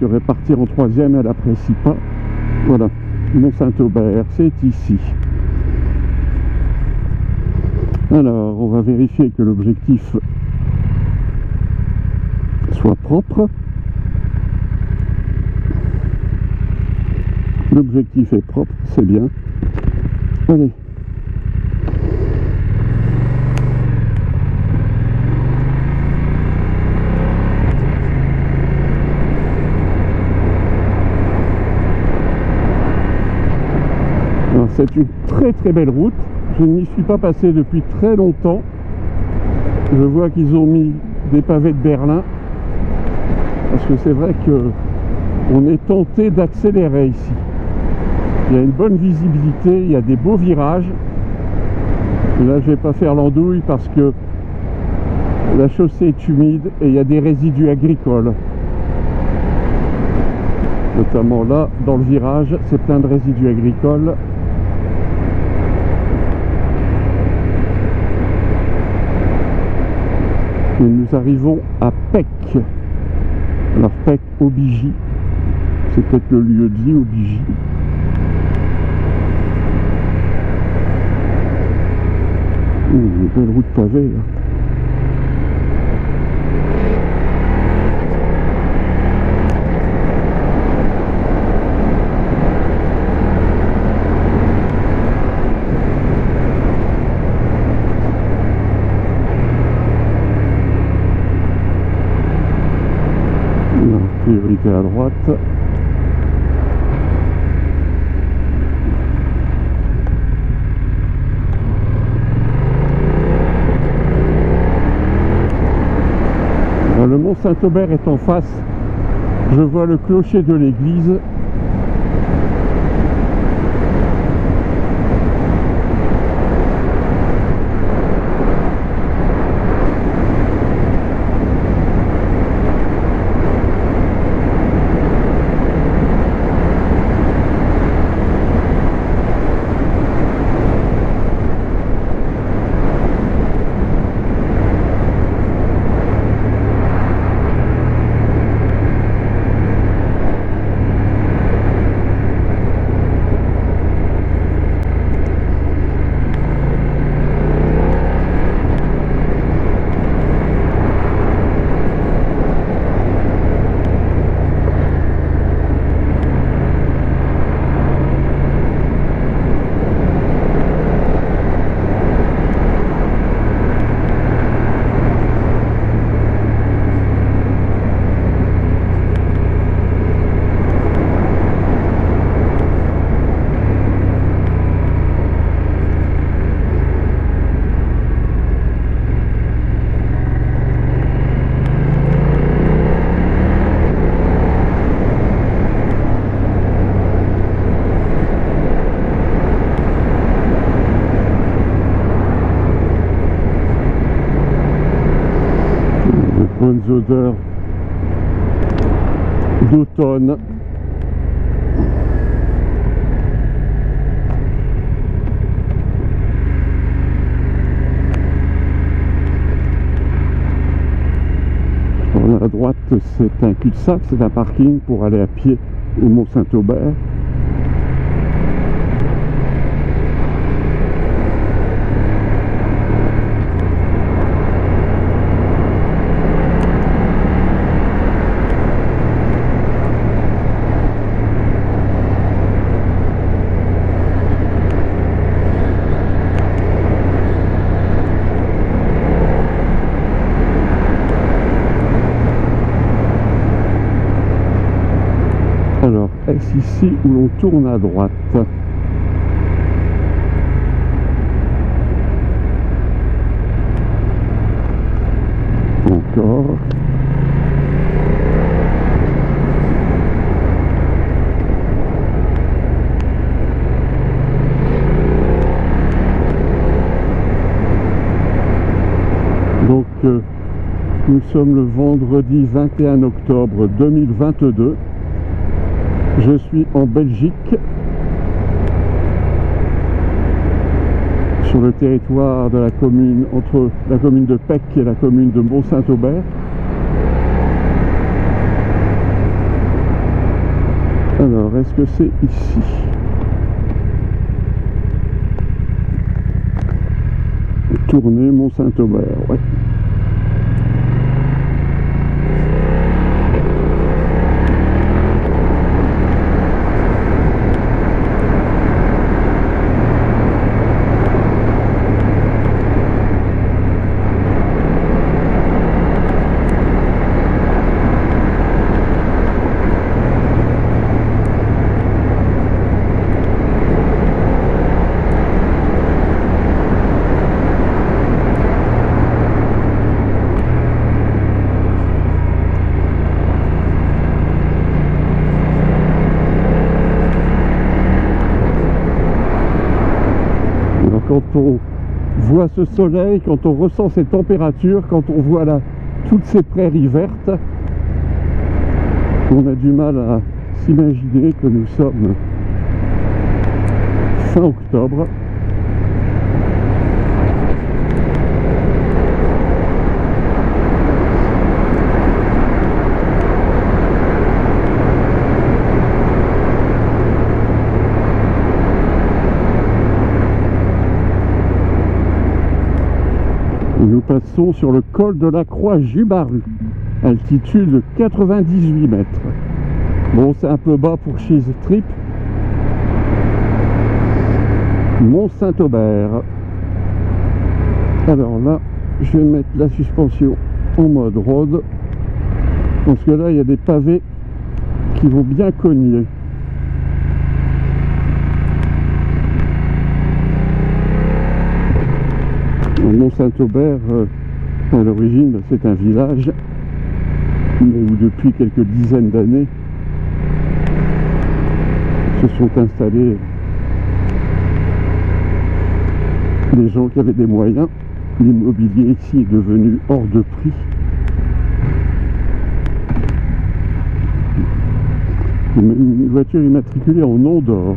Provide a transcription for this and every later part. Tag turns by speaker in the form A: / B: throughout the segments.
A: devrait partir en troisième, elle apprécie pas. Voilà, Mont-Saint-Aubert, c'est ici. Alors, on va vérifier que l'objectif soit propre. L'objectif est propre, c'est bien. Allez. Alors, c'est une très belle route. Je n'y suis pas passé depuis très longtemps. Je vois qu'ils ont mis des pavés de Berlin. Parce que c'est vrai que on est tenté d'accélérer ici. Il y a une bonne visibilité, il y a des beaux virages. Et là, je vais pas faire l'andouille parce que la chaussée est humide et il y a des résidus agricoles. Notamment là, dans le virage, c'est plein de résidus agricoles. Et nous arrivons à Pec. Alors Pec, Aubigy, c'est peut-être le lieu de vie, Aubigy. Une belle route pavée là. Priorité à droite. Le Mont-Saint-Aubert est en face. Je vois le clocher de l'église. Bonnes odeurs d'automne. À droite, c'est un cul-de-sac, c'est un parking pour aller à pied au Mont-Saint-Aubert. Alors, est-ce ici où l'on tourne à droite? Encore. Donc, nous sommes le vendredi 21 octobre 2022. Je suis en Belgique, sur le territoire de la commune, entre la commune de Pec et la commune de Mont-Saint-Aubert. Alors, est-ce que c'est ici? Tournée Mont-Saint-Aubert, ouais. Quand on voit ce soleil, quand on ressent ces températures, quand on voit là toutes ces prairies vertes, on a du mal à s'imaginer que nous sommes fin octobre. Nous passons sur le col de la Croix-Jubaru, altitude 98 mètres. Bon, c'est un peu bas pour chez Trip. Mont-Saint-Aubert. Alors là, je vais mettre la suspension en mode road, parce que là, il y a des pavés qui vont bien cogner. Mont-Saint-Aubert, à l'origine, c'est un village, mais où depuis quelques dizaines d'années se sont installés des gens qui avaient des moyens. L'immobilier ici est devenu hors de prix. Une voiture immatriculée en nom d'or.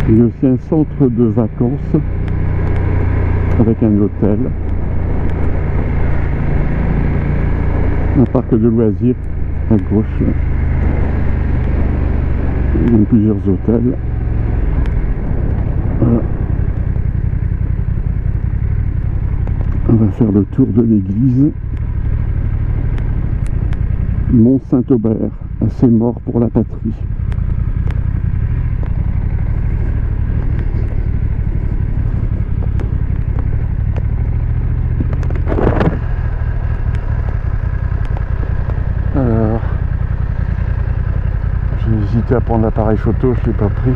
A: Il y a aussi un centre de vacances avec un hôtel, un parc de loisirs à gauche. Il y a plusieurs hôtels. Voilà. On va faire le tour de l'église. Mont-Saint-Aubert, assez mort pour la patrie. Alors, j'ai hésité à prendre l'appareil photo, je ne l'ai pas pris.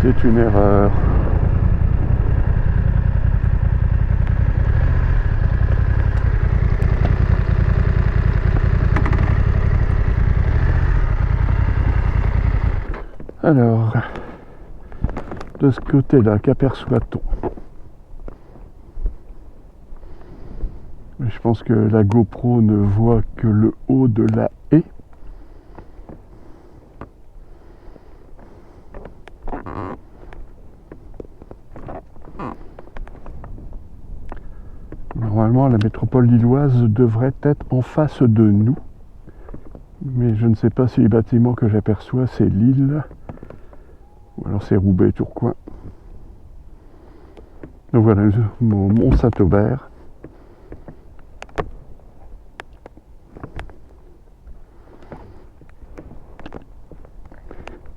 A: C'était une erreur. Alors, de ce côté-là, qu'aperçoit-on? Je pense que la GoPro ne voit que le haut de la haie. Normalement, la métropole lilloise devrait être en face de nous. Mais je ne sais pas si les bâtiments que j'aperçois, c'est Lille. Ou alors c'est Roubaix, Tourcoing. Donc voilà, mon Mont-Saint-Aubert.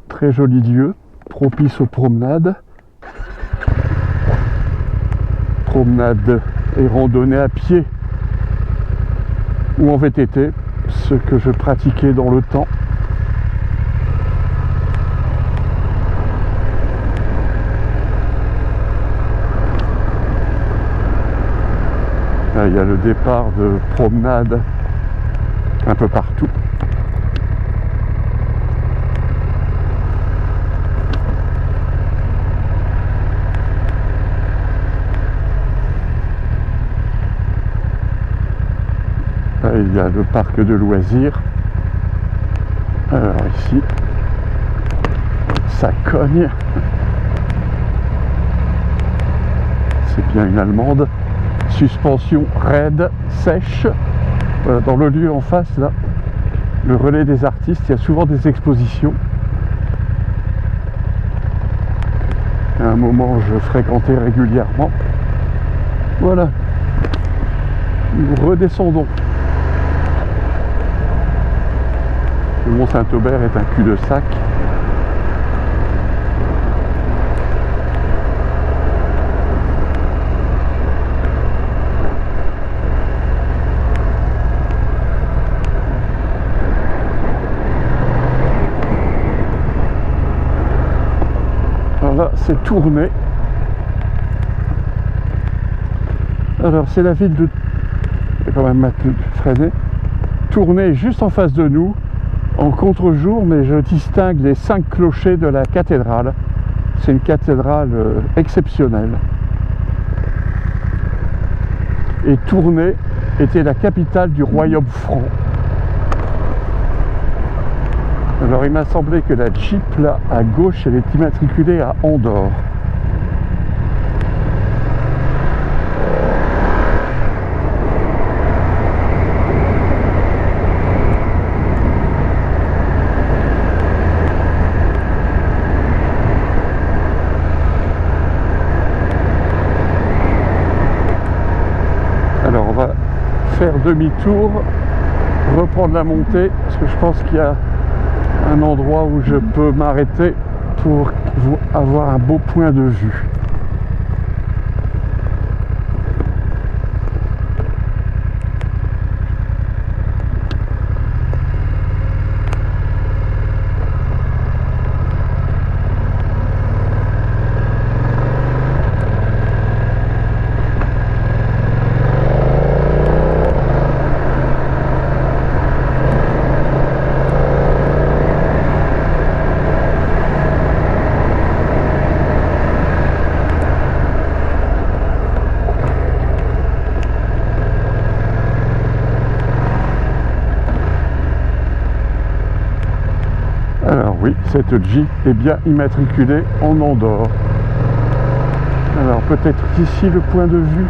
A: Très joli lieu, propice aux promenades. Promenade et randonnée à pied ou en VTT, ce que je pratiquais dans le temps. Là, il y a le départ de promenade un peu partout. Là, il y a le parc de loisirs. Alors ici, ça cogne. c'est bien une allemande. Suspension raide, sèche. Voilà, dans le lieu en face, là, le relais des artistes, il y a souvent des expositions. À un moment, je fréquentais régulièrement. Voilà. Nous redescendons. Le Mont Saint-Aubert est un cul-de-sac. Alors là, c'est Tournai. Alors, c'est la ville de... Je vais quand même mettre le freiner. Tournai est juste en face de nous, en contre-jour, mais je distingue les 5 clochers de la cathédrale. C'est une cathédrale exceptionnelle. Et Tournai était la capitale du royaume franc. Alors il m'a semblé que la Jeep là à gauche, elle est immatriculée à Andorre. Alors on va faire demi-tour, reprendre la montée, parce que je pense qu'il y a un endroit où je peux m'arrêter pour avoir un beau point de vue. Alors oui, cette Jeep est bien immatriculée en Andorre. Alors peut-être ici le point de vue.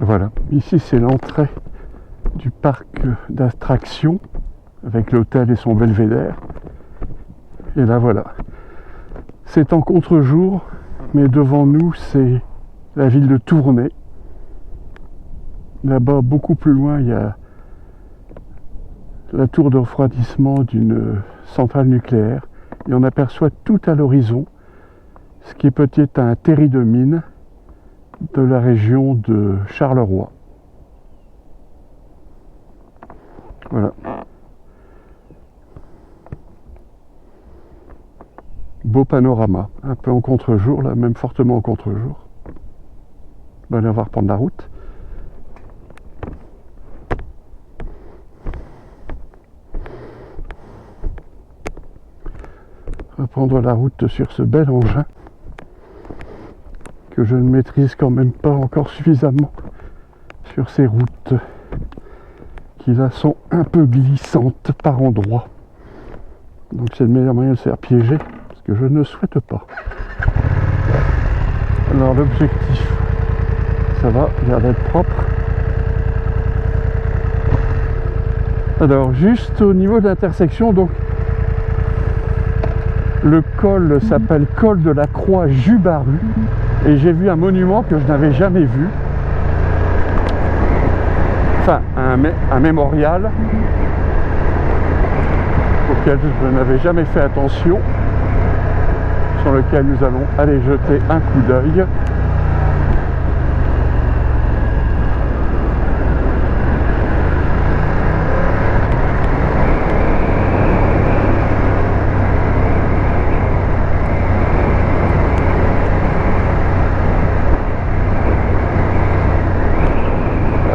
A: Voilà, ici c'est l'entrée du parc d'attractions avec l'hôtel et son belvédère. Et là voilà, c'est en contre-jour, mais devant nous c'est la ville de Tournai. Là-bas, beaucoup plus loin, il y a la tour de refroidissement d'une centrale nucléaire. Et on aperçoit tout à l'horizon ce qui est peut-être un terri de mine de la région de Charleroi. Voilà. Beau panorama, un peu en contre-jour, là, même fortement en contre-jour. Ben, allez, on va reprendre la route. Reprendre la route sur ce bel engin que je ne maîtrise quand même pas encore suffisamment sur ces routes qui là sont un peu glissantes par endroits. Donc c'est le meilleur moyen de se faire piéger, ce que je ne souhaite pas. Alors l'objectif, ça va, il a l'air d'être propre. Alors juste au niveau de l'intersection, donc le col s'appelle col de la Croix Jubaru et j'ai vu un monument que je n'avais jamais vu. enfin un mémorial auquel je n'avais jamais fait attention, sur lequel nous allons aller jeter un coup d'œil.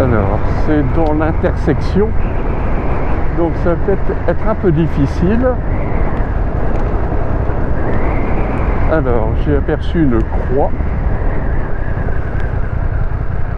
A: Alors, c'est dans l'intersection, donc ça va peut-être être un peu difficile. Alors, j'ai aperçu une croix.